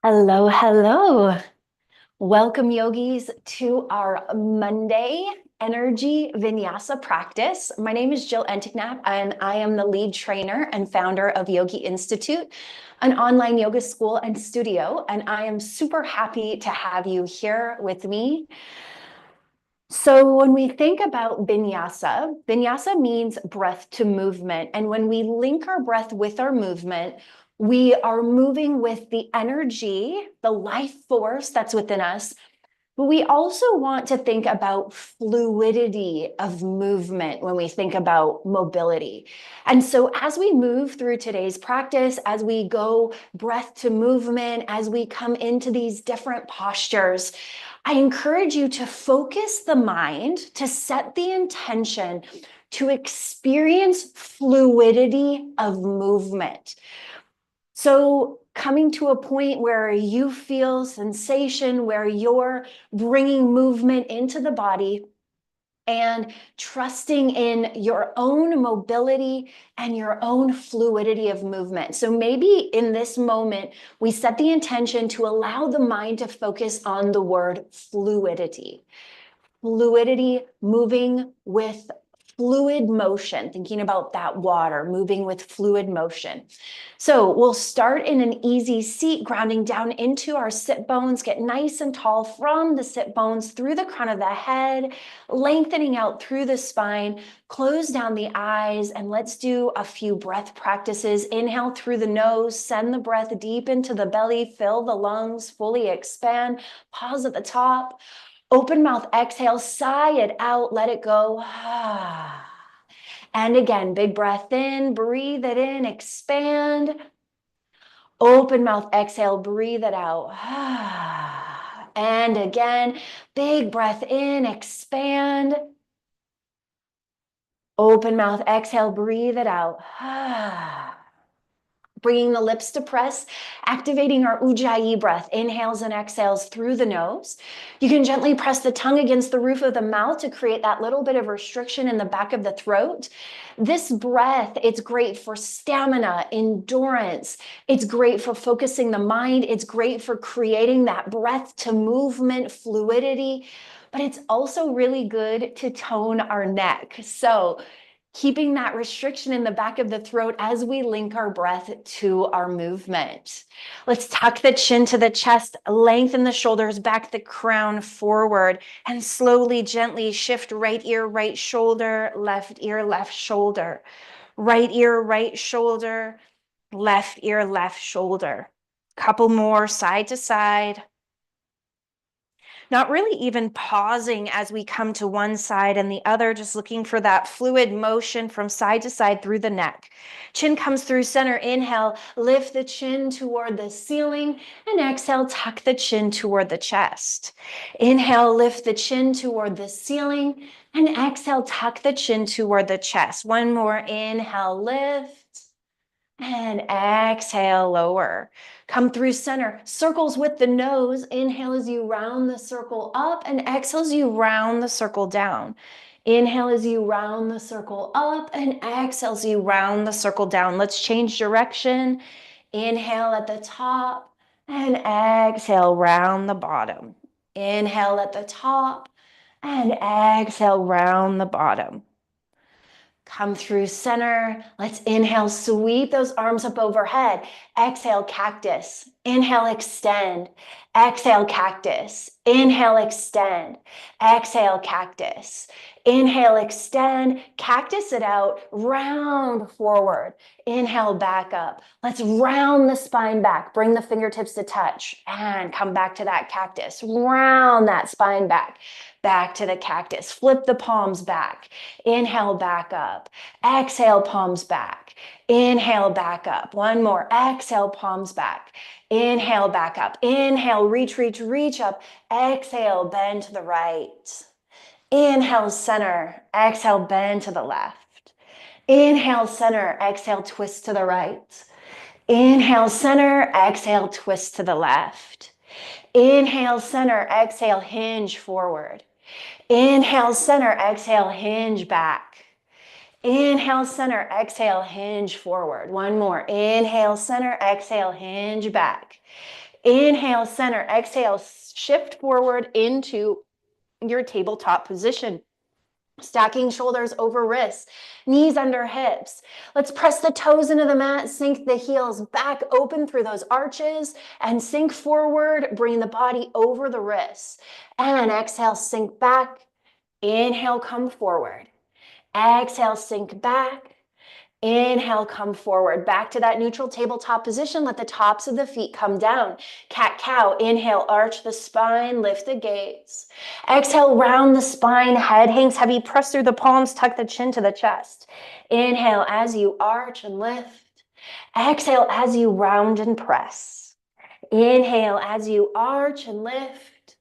Hello, hello. Welcome, yogis, to our Monday energy vinyasa practice. My name is Jill Enticknap, and I am the lead trainer and founder of Yogi Institute, an online yoga school and studio. And I am super happy to have you here with me. So when we think about vinyasa, vinyasa means breath to movement. And when we link our breath with our movement, we are moving with the energy, the life force that's within us. But we also want to think about fluidity of movement when we think about mobility. And so as we move through today's practice, as we go breath to movement, as we come into these different postures, I encourage you to focus the mind, to set the intention to experience fluidity of movement. So coming to a point where you feel sensation, where you're bringing movement into the body and trusting in your own mobility and your own fluidity of movement. So maybe in this moment, we set the intention to allow the mind to focus on the word fluidity. Fluidity, moving with fluid motion, thinking about that water, moving with fluid motion. So we'll start in an easy seat, grounding down into our sit bones, get nice and tall from the sit bones through the crown of the head, lengthening out through the spine, close down the eyes, and let's do a few breath practices. Inhale through the nose, send the breath deep into the belly, fill the lungs, fully expand, pause at the top. Open mouth, exhale, sigh it out, let it go. And again, big breath in, breathe it in, expand. Open mouth, exhale, breathe it out. And again, big breath in, expand. Open mouth, exhale, breathe it out. Bringing the lips to press, activating our Ujjayi breath, inhales and exhales through the nose. You can gently press the tongue against the roof of the mouth to create that little bit of restriction in the back of the throat. This breath, it's great for stamina, endurance. It's great for focusing the mind. It's great for creating that breath to movement fluidity, but it's also really good to tone our neck. So keeping that restriction in the back of the throat as we link our breath to our movement. Let's tuck the chin to the chest, lengthen the shoulders back, the crown forward, and slowly, gently shift right ear, right shoulder, left ear, left shoulder, right ear, right shoulder, left ear, left shoulder. Couple more side to side. Not really even pausing as we come to one side and the other, just looking for that fluid motion from side to side through the neck. Chin comes through center. Inhale, lift the chin toward the ceiling, and exhale, tuck the chin toward the chest. Inhale, lift the chin toward the ceiling, and exhale, tuck the chin toward the chest. One more. Inhale, lift. And exhale, lower. Come through center. Circles with the nose. Inhale as you round the circle up, and exhale as you round the circle down. Inhale as you round the circle up, and exhale as you round the circle down. Let's change direction. Inhale at the top, and exhale, round the bottom. Inhale at the top, and exhale, round the bottom. Come through center. Let's inhale, sweep those arms up overhead. Exhale, cactus. Inhale, extend. Exhale, cactus. Inhale, extend. Exhale, cactus. Inhale, extend. Cactus it out. Round forward. Inhale, back up. Let's round the spine back. Bring the fingertips to touch and come back to that cactus. Round that spine back. Back to the cactus. Flip the palms back. Inhale, back up. Exhale, palms back. Inhale, back up. One more. Exhale, palms back. Inhale, back up. Inhale, reach, reach, reach up. Exhale, bend to the right. Inhale, center. Exhale, bend to the left. Inhale, center. Exhale, twist to the right. Inhale, center. Exhale, twist to the left. Inhale, center. Exhale, hinge forward. Inhale, center, exhale, hinge back. Inhale, center, exhale, hinge forward. One more. Inhale, center, exhale, hinge back. Inhale, center. Exhale, shift forward into your tabletop position. Stacking shoulders over wrists, knees under hips. Let's press the toes into the mat, sink the heels back, open through those arches, and sink forward, bring the body over the wrists. And exhale, sink back. Inhale, come forward. Exhale, sink back. Inhale, come forward. Back to that neutral tabletop position. Let the tops of the feet come down. Cat-cow. Inhale, arch the spine, lift the gaze. Exhale, round the spine, head hangs heavy. Press through the palms, tuck the chin to the chest. Inhale as you arch and lift. Exhale as you round and press. Inhale as you arch and lift.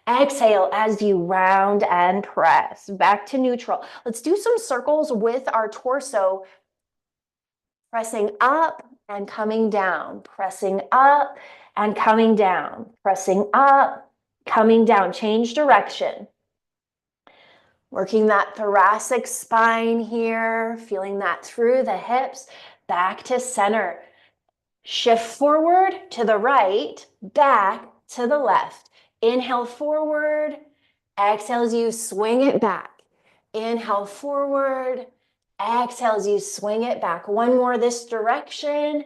Exhale as you round and press. Back to neutral. Let's do some circles with our torso, pressing up and coming down, pressing up and coming down, pressing up, coming down. Change direction. Working that thoracic spine here, feeling that through the hips, back to center. Shift forward to the right, back to the left. Inhale forward, exhale as you swing it back. Inhale forward, exhale as you swing it back. One more this direction,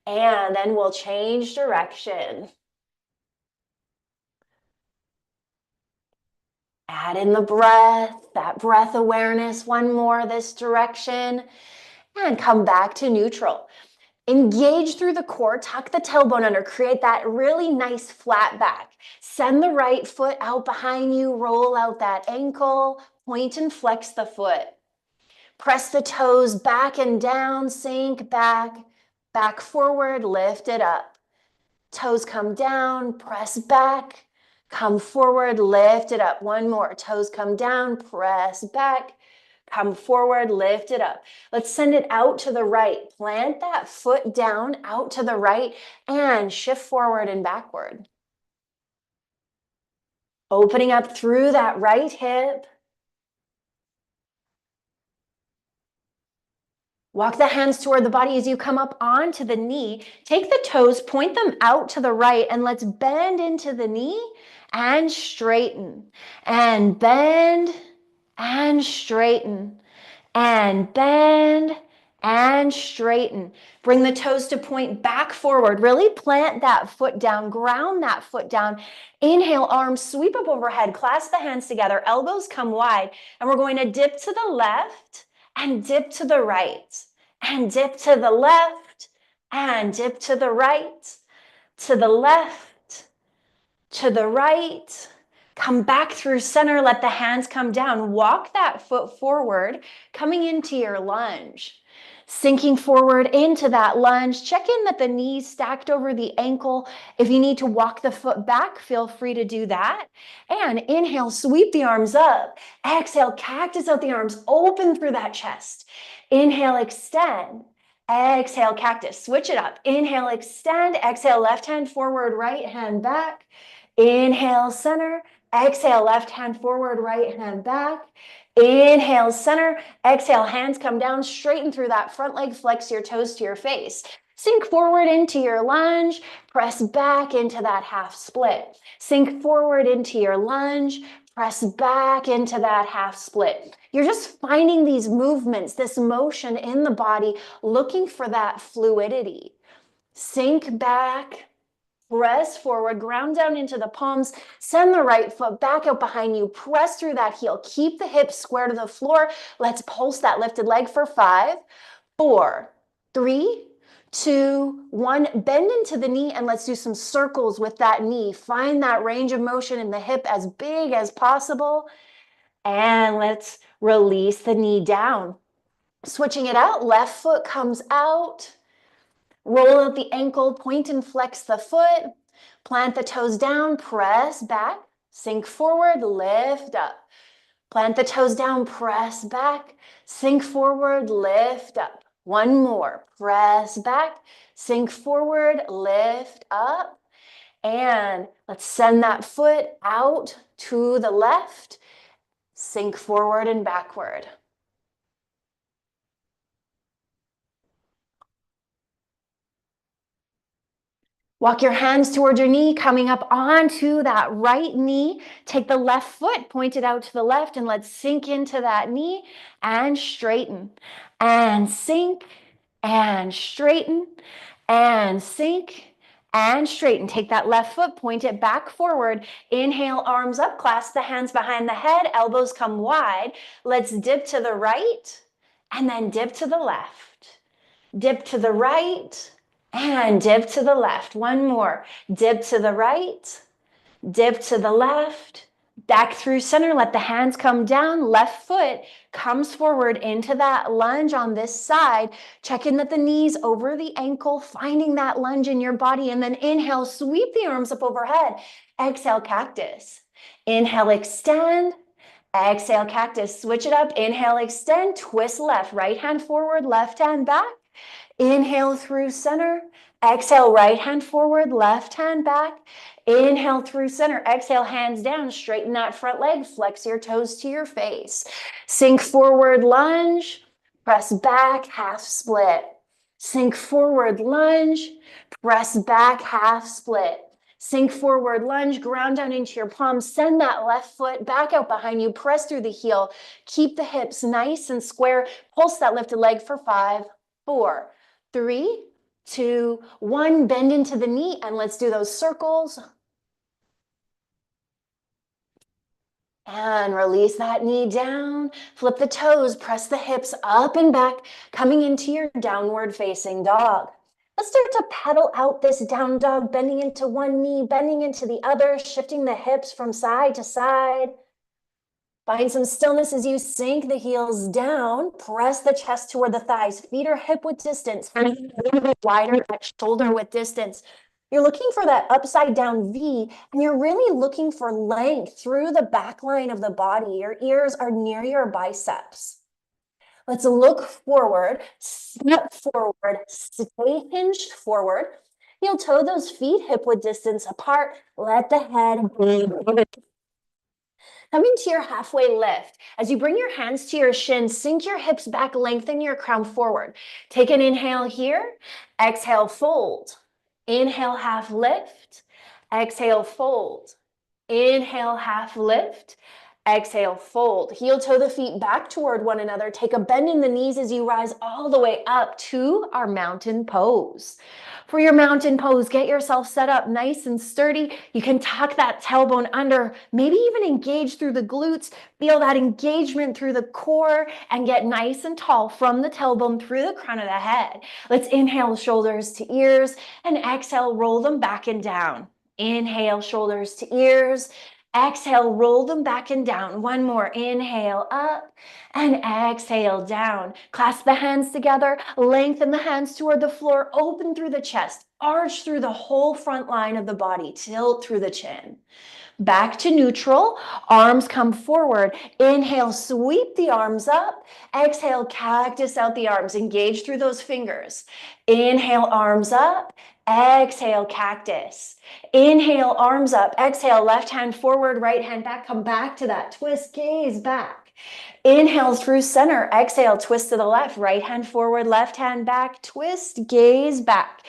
and then we'll change direction. Add in the breath, that breath awareness. One more this direction, and come back to neutral. Engage through the core, tuck the tailbone under, create that really nice flat back. Send the right foot out behind you, roll out that ankle, point and flex the foot. Press the toes back and down, sink back, back forward, lift it up. Toes come down, press back, come forward, lift it up. One more, toes come down, press back, come forward, lift it up. Let's send it out to the right. Plant that foot down, out to the right, and shift forward and backward. Opening up through that right hip. Walk the hands toward the body as you come up onto the knee. Take the toes, point them out to the right, and let's bend into the knee and straighten. And bend and straighten. And bend and straighten. Bring the toes to point back forward. Really plant that foot down, ground that foot down. Inhale, arms sweep up overhead, clasp the hands together, elbows come wide, and we're going to dip to the left and dip to the right, and dip to the left, and dip to the right, to the left, to the right. Come back through center, let the hands come down. Walk that foot forward, coming into your lunge. Sinking forward into that lunge. Check in that the knees stacked over the ankle. If you need to walk the foot back, feel free to do that. And inhale, sweep the arms up. Exhale, cactus out the arms, open through that chest. Inhale, extend. Exhale, cactus. Switch it up. Inhale, extend. Exhale, left hand forward, right hand back. Inhale, center. Exhale, left hand forward, right hand back. Inhale, center. Exhale, hands come down, straighten through that front leg, flex your toes to your face. Sink forward into your lunge, press back into that half split. Sink forward into your lunge, press back into that half split. You're just finding these movements, this motion in the body, looking for that fluidity. Sink back. Press forward, ground down into the palms, send the right foot back out behind you, press through that heel, keep the hips square to the floor. Let's pulse that lifted leg for 5, 4, 3, 2, 1. Bend into the knee and let's do some circles with that knee. Find that range of motion in the hip as big as possible. And let's release the knee down. Switching it out, left foot comes out. Roll out the ankle, point and flex the foot. Plant the toes down, press back, sink forward, lift up. Plant the toes down, press back, sink forward, lift up. One more, press back, sink forward, lift up. And let's send that foot out to the left, sink forward and backward. Walk your hands towards your knee, coming up onto that right knee. Take the left foot, point it out to the left, and let's sink into that knee and straighten. And sink and straighten and sink and straighten. Take that left foot, point it back forward. Inhale, arms up, clasp the hands behind the head, elbows come wide. Let's dip to the right and then dip to the left. Dip to the right and dip to the left. One more. Dip to the right, dip to the left, back through center. Let the hands come down. Left foot comes forward into that lunge on this side. Check in that the knees over the ankle, finding that lunge in your body. And then inhale, sweep the arms up overhead. Exhale, cactus. Inhale, extend. Exhale, cactus. Switch it up. Inhale, extend. Twist left. Right hand forward, left hand back. Inhale through center. Exhale, right hand forward, left hand back. Inhale through center. Exhale, hands down. Straighten that front leg. Flex your toes to your face. Sink forward, lunge. Press back, half split. Sink forward, lunge. Press back, half split. Sink forward, lunge, ground down into your palms. Send that left foot back out behind you. Press through the heel. Keep the hips nice and square. Pulse that lifted leg for 5, 4, 3, 2, 1. Bend into the knee and let's do those circles. And release that knee down. Flip the toes, press the hips up and back, coming into your downward facing dog. Let's start to pedal out this down dog, bending into one knee, bending into the other, shifting the hips from side to side. Find some stillness as you sink the heels down. Press the chest toward the thighs. Feet are hip width distance. Hands a little bit wider at shoulder width distance. You're looking for that upside down V, and you're really looking for length through the back line of the body. Your ears are near your biceps. Let's look forward, step forward, stay hinged forward. Heel toe those feet hip width distance apart. Let the head bleed. Coming to your halfway lift. As you bring your hands to your shins, sink your hips back, lengthen your crown forward. Take an inhale here. Exhale, fold. Inhale, half lift. Exhale, fold. Inhale, half lift. Exhale, fold. Heel toe the feet back toward one another. Take a bend in the knees as you rise all the way up to our mountain pose. For your mountain pose, get yourself set up nice and sturdy. You can tuck that tailbone under, maybe even engage through the glutes. Feel that engagement through the core and get nice and tall from the tailbone through the crown of the head. Let's inhale, shoulders to ears, and exhale, roll them back and down. Inhale, shoulders to ears. Exhale, roll them back and down. One more. Inhale up and exhale down. Clasp the hands together. Lengthen the hands toward the floor. Open through the chest. Arch through the whole front line of the body. Tilt through the chin. Back to neutral. Arms come forward. Inhale, sweep the arms up. Exhale, cactus out the arms. Engage through those fingers. Inhale, arms up. Exhale, cactus. Inhale, arms up. Exhale, left hand forward, right hand back. Come back to that twist, gaze back. Inhale through center. Exhale, twist to the left. Right hand forward, left hand back. Twist, gaze back.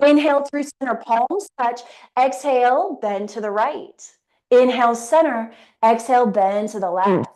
Inhale through center, palms touch. Exhale, bend to the right. Inhale, center. Exhale, bend to the left.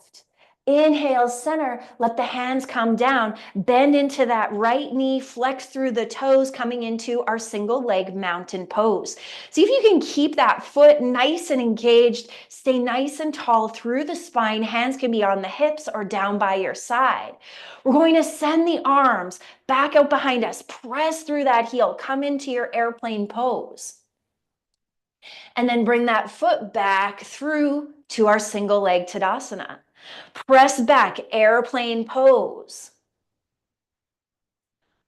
Inhale, center. Let the hands come down. Bend into that right knee. Flex through the toes, coming into our single leg mountain pose. See if you can keep that foot nice and engaged. Stay nice and tall through the spine. Hands can be on the hips or down by your side. We're going to send the arms back out behind us. Press through that heel. Come into your airplane pose. And then bring that foot back through to our single leg Tadasana. Press back, airplane pose.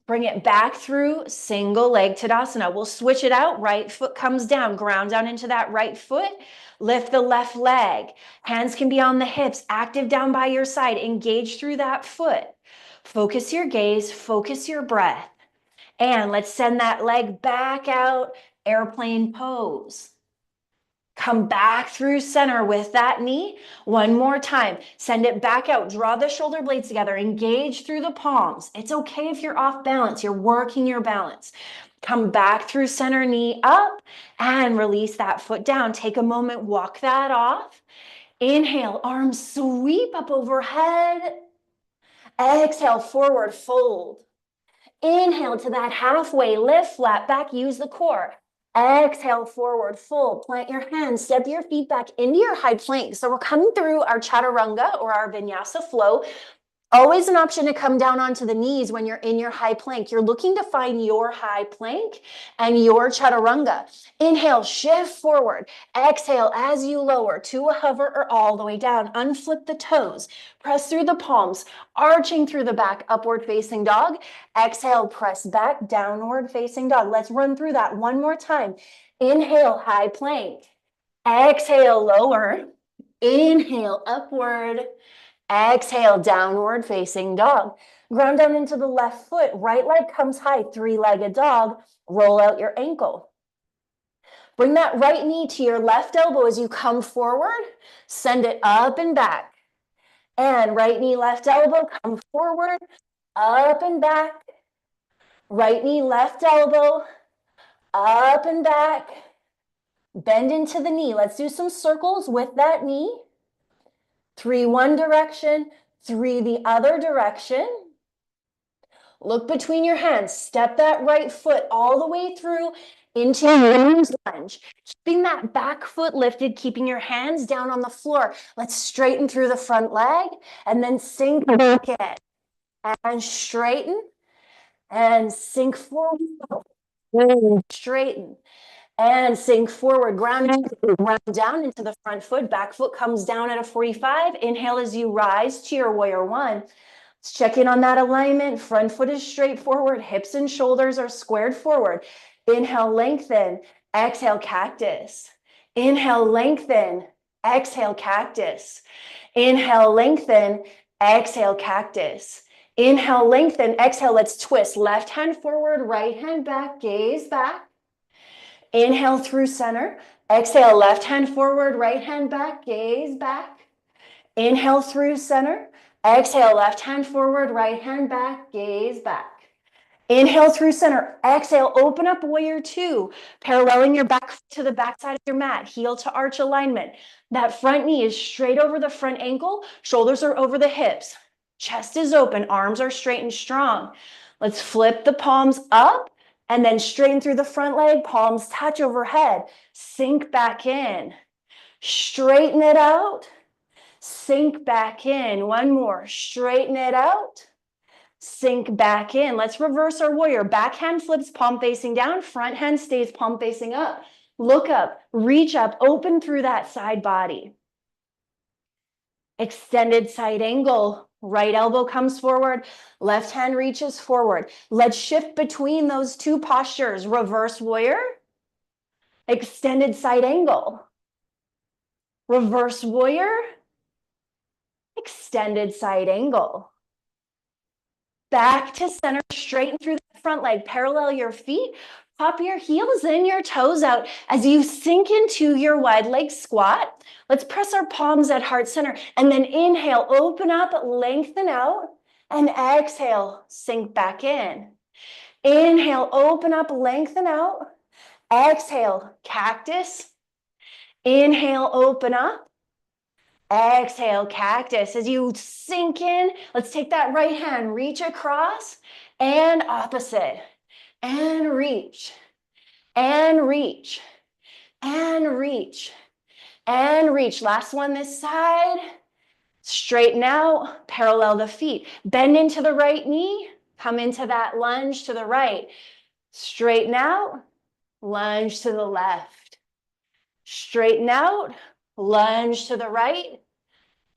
Bring it back through single leg Tadasana. We'll switch it out. Right foot comes down, ground down into that right foot. Lift the left leg. Hands can be on the hips, active down by your side. Engage through that foot. Focus your gaze, focus your breath. And let's send that leg back out, airplane pose. Come back through center with that knee. One more time. Send it back out. Draw the shoulder blades together. Engage through the palms. It's okay if you're off balance. You're working your balance. Come back through center, knee up, and release that foot down. Take a moment, walk that off. Inhale, arms sweep up overhead. Exhale, forward fold. Inhale to that halfway lift, flat back, use the core. Exhale, forward fold, plant your hands, step your feet back into your high plank. So we're coming through our chaturanga or our vinyasa flow. Always an option to come down onto the knees when you're in your high plank. You're looking to find your high plank and your chaturanga. Inhale, shift forward. Exhale as you lower to a hover or all the way down. Unflip the toes. Press through the palms, arching through the back, upward facing dog. Exhale, press back, downward facing dog. Let's run through that one more time. Inhale, high plank. Exhale, lower. Inhale, upward. Exhale, downward facing dog. Ground down into the left foot. Right leg comes high, three-legged dog. Roll out your ankle. Bring that right knee to your left elbow as you come forward. Send it up and back. And right knee, left elbow, come forward, up and back. Right knee, left elbow, up and back. Bend into the knee. Let's do some circles with that knee. 3 one direction, 3 the other direction. Look between your hands. Step that right foot all the way through into your lunge. Keeping that back foot lifted, keeping your hands down on the floor. Let's straighten through the front leg and then sink back in. And straighten and sink forward. Straighten and sink forward. Ground down into the front foot. Back foot comes down at a 45. Inhale as you rise to your warrior one. Let's check in on that alignment. Front foot is straight forward. Hips and shoulders are squared forward. Inhale, lengthen. Exhale, cactus. Inhale, lengthen. Exhale, cactus. Inhale, lengthen. Exhale, cactus. Inhale, lengthen. Exhale, let's twist. Left hand forward, right hand back, gaze back. Inhale through center. Exhale, left hand forward, right hand back, gaze back. Inhale through center. Exhale, left hand forward, right hand back, gaze back. Inhale through center. Exhale, open up warrior two, paralleling your back to the back side of your mat, heel to arch alignment. That front knee is straight over the front ankle, shoulders are over the hips. Chest is open, arms are straight and strong. Let's flip the palms up and then straighten through the front leg, palms touch overhead. Sink back in. Straighten it out. Sink back in. One more. Straighten it out. Sink back in. Let's reverse our warrior. Back hand flips, palm facing down. Front hand stays palm facing up. Look up, reach up, open through that side body. Extended side angle. Right elbow comes forward. Left hand reaches forward. Let's shift between those two postures. Reverse warrior. Extended side angle. Reverse warrior. Extended side angle. Back to center, straighten through the front leg, parallel your feet, pop your heels in, your toes out as you sink into your wide leg squat. Let's press our palms at heart center and then inhale, open up, lengthen out, and exhale, sink back in. Inhale, open up, lengthen out, exhale, cactus. Inhale, open up. Exhale, cactus. As you sink in, let's take that right hand, reach across and opposite. And reach, and reach, and reach, and reach. Last one this side. Straighten out, parallel the feet. Bend into the right knee, come into that lunge to the right. Straighten out, lunge to the left. Straighten out, lunge to the right.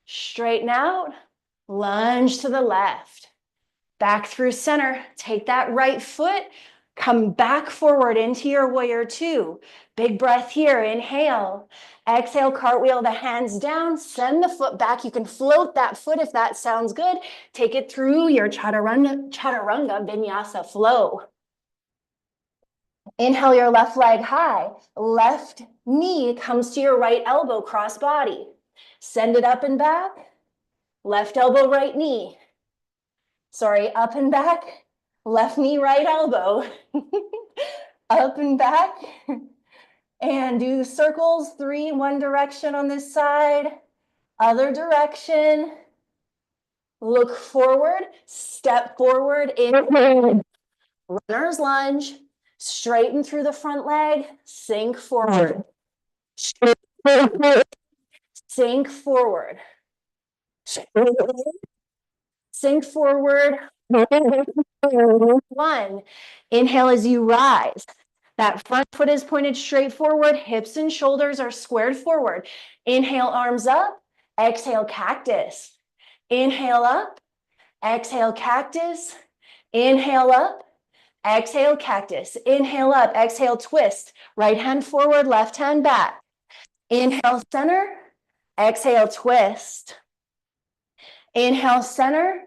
Straighten out, lunge to the left. Back through center, take that right foot, come back forward into your warrior two. Big breath here, inhale. Exhale, cartwheel the hands down, send the foot back. You can float that foot if that sounds good. Take it through your chaturanga vinyasa flow. Inhale your left leg high. Left knee comes to your right elbow, cross body. Send it up and back. Left elbow, right knee. Sorry, up and back. Left knee, right elbow. Up and back. And do circles, 3 in one direction on this side, other direction. Look forward, step forward, in runner's lunge, straighten through the front leg, sink forward. Sink forward. Sink forward. 1. Inhale as you rise. That front foot is pointed straight forward. Hips and shoulders are squared forward. Inhale, arms up. Exhale, cactus. Inhale up. Exhale, cactus. Inhale up. Exhale, cactus. Inhale up. Exhale, twist. Right hand forward, left hand back. Inhale, center. Exhale, twist. Inhale, center.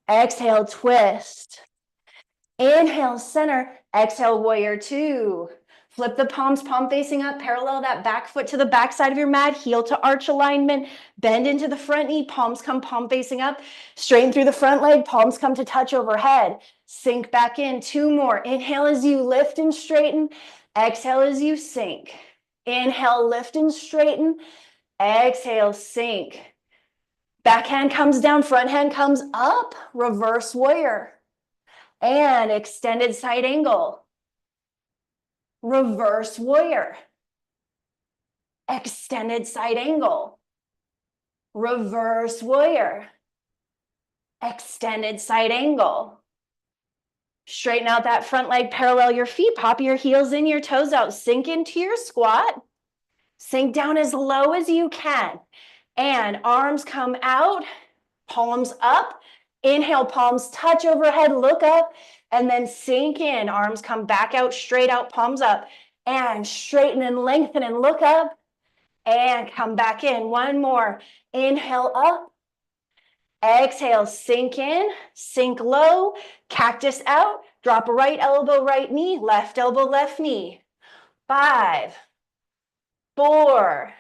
Exhale, twist. Inhale, center. Exhale, warrior 2. Flip the palms, palm facing up. Parallel that back foot to the back side of your mat. Heel to arch alignment. Bend into the front knee. Palms come palm facing up. Straighten through the front leg. Palms come to touch overhead. Sink back in. 2 more. Inhale as you lift and straighten. Exhale as you sink. Inhale, lift and straighten. Exhale, sink. Back hand comes down. Front hand comes up. Reverse warrior. And extended side angle. Reverse warrior. Extended side angle. Reverse warrior. Extended side angle. Straighten out that front leg, parallel your feet. Pop your heels in, your toes out. Sink into your squat. Sink down as low as you can. And arms come out, palms up. Inhale, palms touch overhead, look up, and then sink in. Arms come back out, straight out, palms up. And straighten and lengthen and look up. And come back in. 1 more. Inhale up. Exhale, sink in, sink low, cactus out. Drop a right elbow, right knee, left elbow, left knee. 5, 4,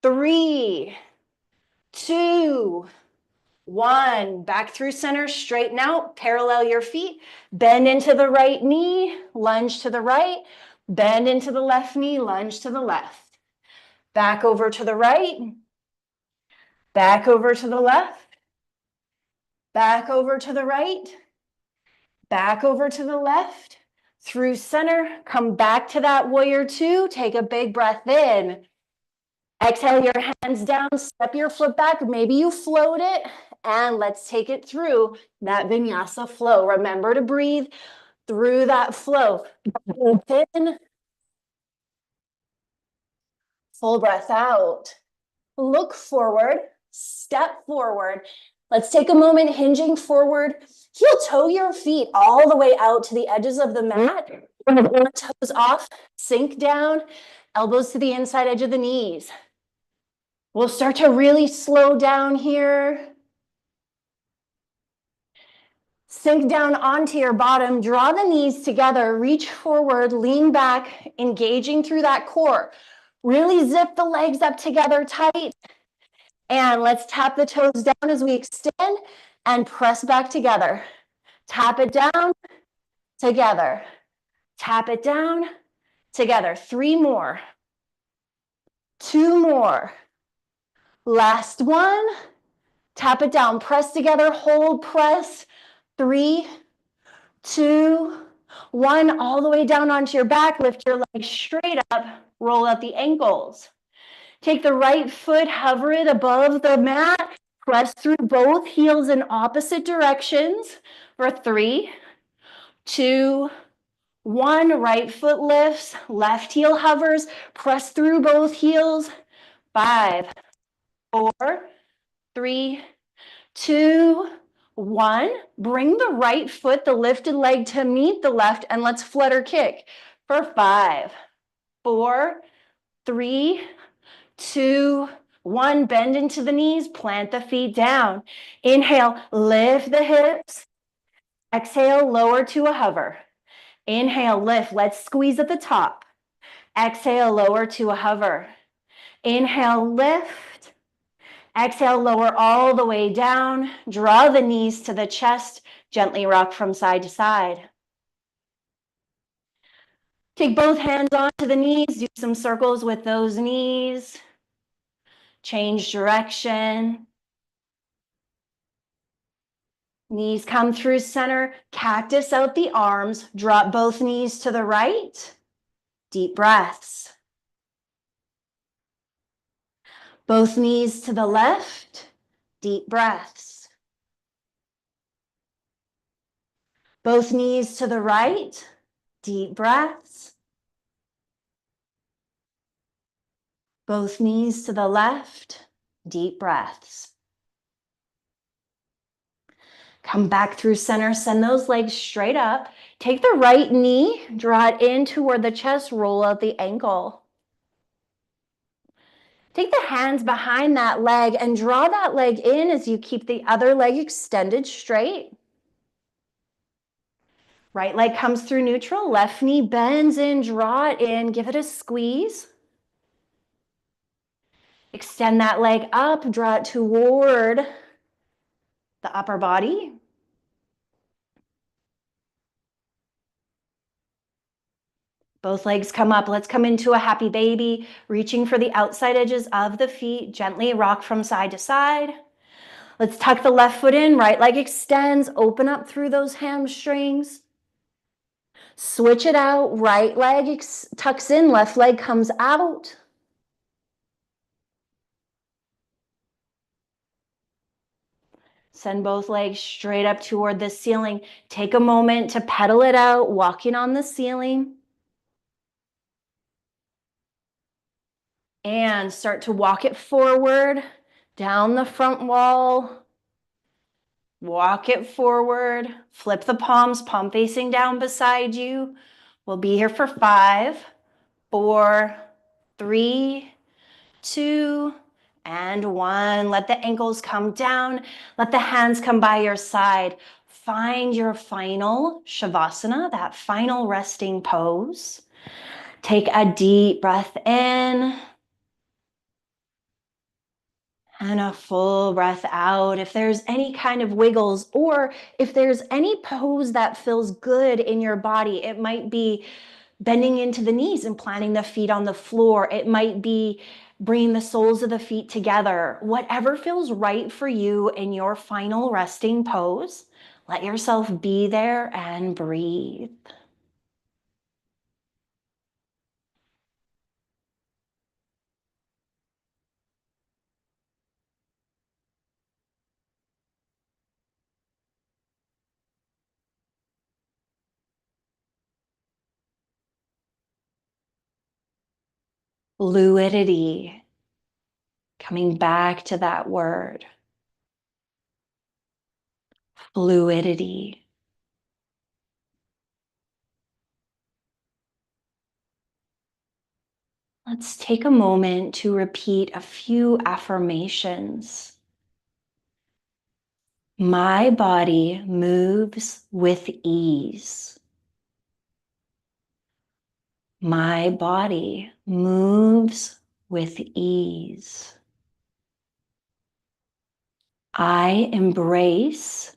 3, 2, 1. Back through center, straighten out, parallel your feet, bend into the right knee, lunge to the right, bend into the left knee, lunge to the left. Back over to the right, back over to the left, back over to the right, back over to the left, through center, come back to that warrior 2, take a big breath in. Exhale your hands down, step your foot back, maybe you float it, and let's take it through that vinyasa flow. Remember to breathe through that flow. In, full breath out. Look forward, step forward. Let's take a moment, hinging forward. Heel toe your feet all the way out to the edges of the mat. Toes off, sink down, elbows to the inside edge of the knees. We'll start to really slow down here. Sink down onto your bottom, draw the knees together, reach forward, lean back, engaging through that core. Really zip the legs up together tight. And let's tap the toes down as we extend and press back together. Tap it down, together. Tap it down, together. 3 more. 2 more. Last one. Tap it down, press together, hold, press. 3, 2, 1. All the way down onto your back. Lift your legs straight up. Roll out the ankles. Take the right foot, hover it above the mat. Press through both heels in opposite directions for 3, 2, 1. Right foot lifts, left heel hovers. Press through both heels. 5, 4, 3, 2, 1. Bring the right foot, the lifted leg to meet the left, and let's flutter kick for 5, 4, 3, 2, 1. Bend into the knees, plant the feet down. Inhale, lift the hips. Exhale, lower to a hover. Inhale, lift. Let's squeeze at the top. Exhale, lower to a hover. Inhale, lift. Exhale, lower all the way down. Draw the knees to the chest. Gently rock from side to side. Take both hands onto the knees. Do some circles with those knees. Change direction. Knees come through center. Cactus out the arms. Drop both knees to the right. Deep breaths. Both knees to the left. Deep breaths. Both knees to the right. Deep breaths. Both knees to the left. Deep breaths. Come back through center. Send those legs straight up. Take the right knee, draw it in toward the chest, roll out the ankle. Take the hands behind that leg and draw that leg in as you keep the other leg extended straight. Right leg comes through neutral, left knee bends in, draw it in, give it a squeeze. Extend that leg up, draw it toward the upper body. Both legs come up. Let's come into a happy baby, reaching for the outside edges of the feet. Gently rock from side to side. Let's tuck the left foot in, right leg extends, open up through those hamstrings. Switch it out, right leg tucks in, left leg comes out. Send both legs straight up toward the ceiling. Take a moment to pedal it out, walking on the ceiling. And start to walk it forward, down the front wall. Walk it forward. Flip the palms, palm facing down beside you. We'll be here for 5, 4, 3, 2, and 1. Let the ankles come down. Let the hands come by your side. Find your final Shavasana, that final resting pose. Take a deep breath in and a full breath out. If there's any kind of wiggles or if there's any pose that feels good in your body, it might be bending into the knees and planting the feet on the floor. It might be bringing the soles of the feet together. Whatever feels right for you in your final resting pose, let yourself be there and breathe. Fluidity. Coming back to that word. Fluidity. Let's take a moment to repeat a few affirmations. My body moves with ease. My body moves with ease. I embrace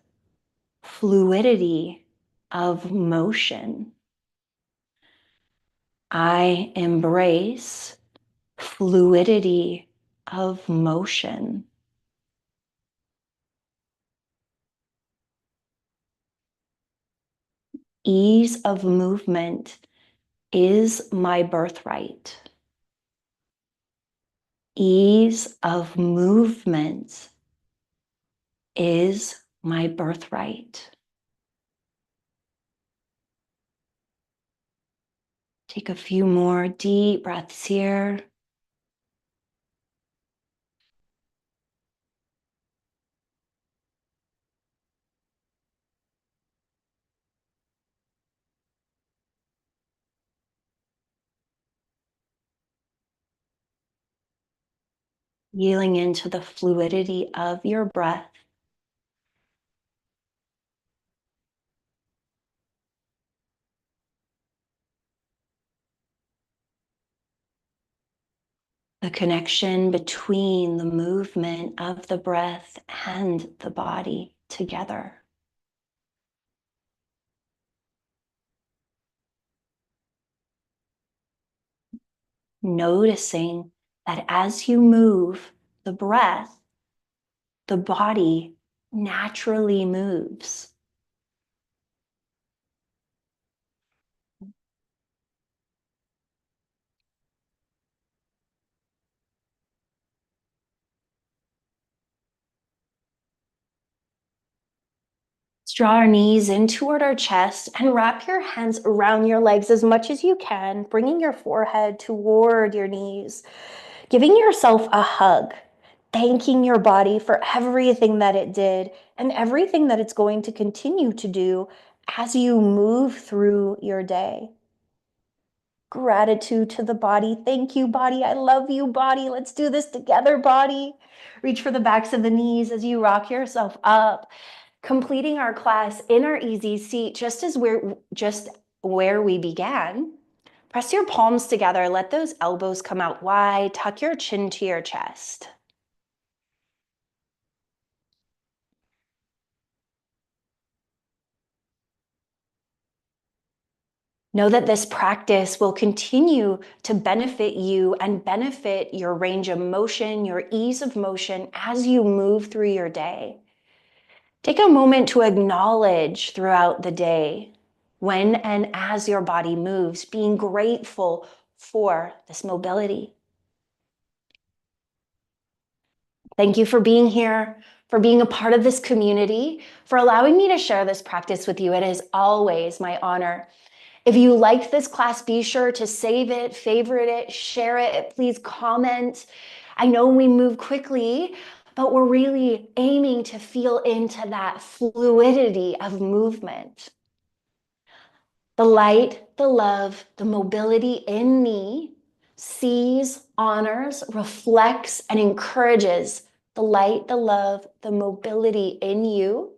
fluidity of motion. I embrace fluidity of motion. Ease of movement is my birthright. Ease of movement is my birthright. Take a few more deep breaths here. Feeling into the fluidity of your breath. the connection between the movement of the breath and the body together. Noticing that as you move the breath, the body naturally moves. Let's draw our knees in toward our chest and wrap your hands around your legs as much as you can, bringing your forehead toward your knees, giving yourself a hug, thanking your body for everything that it did and everything that it's going to continue to do as you move through your day. Gratitude to the body. Thank you, body. I love you, body. Let's do this together, body. Reach for the backs of the knees as you rock yourself up, completing our class in our easy seat, just where we began. Press your palms together. Let those elbows come out wide. Tuck your chin to your chest. Know that this practice will continue to benefit you and benefit your range of motion, your ease of motion as you move through your day. Take a moment to acknowledge throughout the day when and as your body moves, being grateful for this mobility. Thank you for being here, for being a part of this community, for allowing me to share this practice with you. It is always my honor. If you liked this class, be sure to save it, favorite it, share it. Please comment. I know we move quickly, but we're really aiming to feel into that fluidity of movement. The light, the love, the mobility in me sees, honors, reflects, and encourages the light, the love, the mobility in you.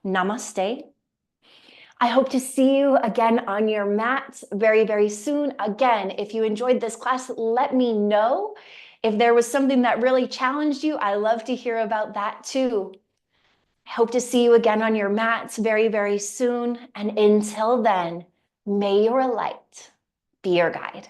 Namaste. I hope to see you again on your mats very, very soon. Again, if you enjoyed this class, let me know. If there was something that really challenged you, I love to hear about that too. I hope to see you again on your mats very, very soon. And until then, may your light be your guide.